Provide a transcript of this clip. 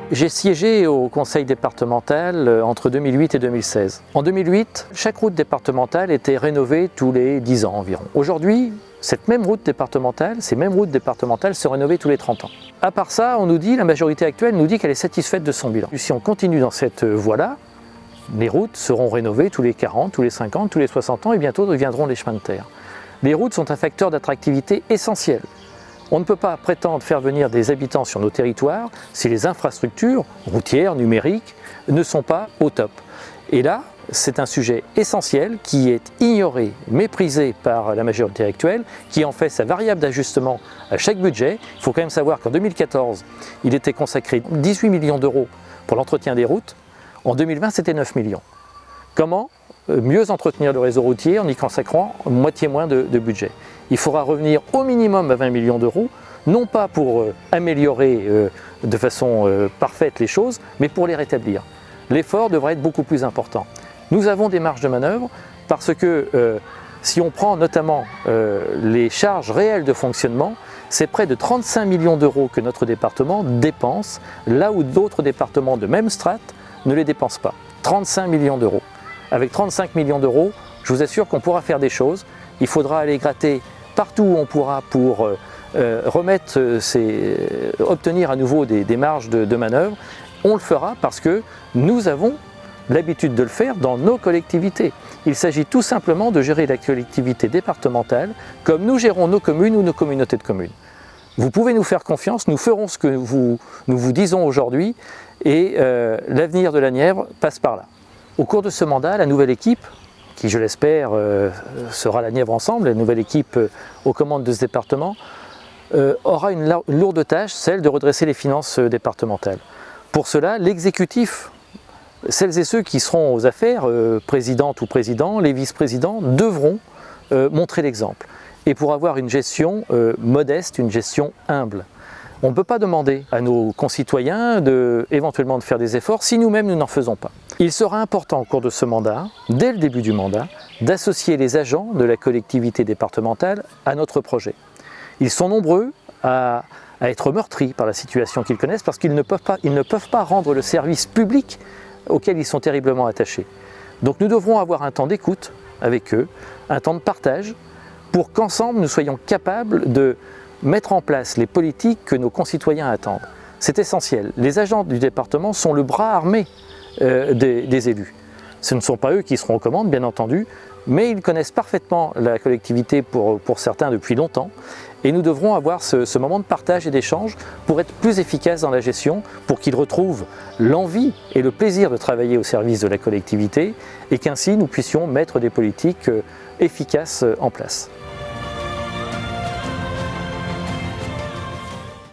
J'ai siégé au conseil départemental entre 2008 et 2016. En 2008, chaque route départementale était rénovée tous les 10 ans environ. Aujourd'hui, ces mêmes routes départementales se rénovaient tous les 30 ans. À part ça, la majorité actuelle nous dit qu'elle est satisfaite de son bilan. Si on continue dans cette voie-là, les routes seront rénovées tous les 40, tous les 50, tous les 60 ans et bientôt deviendront les chemins de terre. Les routes sont un facteur d'attractivité essentiel. On ne peut pas prétendre faire venir des habitants sur nos territoires si les infrastructures routières, numériques, ne sont pas au top. Et là, c'est un sujet essentiel qui est ignoré, méprisé par la majorité actuelle, qui en fait sa variable d'ajustement à chaque budget. Il faut quand même savoir qu'en 2014, il était consacré 18 millions d'euros pour l'entretien des routes. En 2020, c'était 9 millions. Comment mieux entretenir le réseau routier en y consacrant moitié moins de budget? Il faudra revenir au minimum à 20 millions d'euros, non pas pour améliorer de façon parfaite les choses, mais pour les rétablir. L'effort devrait être beaucoup plus important. Nous avons des marges de manœuvre parce que si on prend notamment les charges réelles de fonctionnement, c'est près de 35 millions d'euros que notre département dépense, là où d'autres départements de même strate ne les dépensent pas. 35 millions d'euros. Avec 35 millions d'euros, je vous assure qu'on pourra faire des choses. Il faudra aller gratter partout où on pourra pour obtenir à nouveau des marges de manœuvre. On le fera parce que nous avons l'habitude de le faire dans nos collectivités. Il s'agit tout simplement de gérer la collectivité départementale comme nous gérons nos communes ou nos communautés de communes. Vous pouvez nous faire confiance, nous ferons ce que nous vous disons aujourd'hui et l'avenir de la Nièvre passe par là. Au cours de ce mandat, la nouvelle équipe, qui je l'espère sera la Nièvre ensemble, la nouvelle équipe aux commandes de ce département, aura une lourde tâche, celle de redresser les finances départementales. Pour cela, l'exécutif, celles et ceux qui seront aux affaires, présidente ou président, les vice-présidents, devront montrer l'exemple. Et pour avoir une gestion modeste, une gestion humble. On ne peut pas demander à nos concitoyens éventuellement de faire des efforts si nous-mêmes nous n'en faisons pas. Il sera important au cours de ce mandat, dès le début du mandat, d'associer les agents de la collectivité départementale à notre projet. Ils sont nombreux à être meurtris par la situation qu'ils connaissent parce qu'ils ne peuvent pas rendre le service public auquel ils sont terriblement attachés. Donc nous devrons avoir un temps d'écoute avec eux, un temps de partage, pour qu'ensemble nous soyons capables de mettre en place les politiques que nos concitoyens attendent. C'est essentiel. Les agents du département sont le bras armé des élus. Ce ne sont pas eux qui seront aux commandes, bien entendu, mais ils connaissent parfaitement la collectivité pour certains depuis longtemps. Et nous devrons avoir ce moment de partage et d'échange pour être plus efficaces dans la gestion, pour qu'ils retrouvent l'envie et le plaisir de travailler au service de la collectivité et qu'ainsi nous puissions mettre des politiques efficaces en place.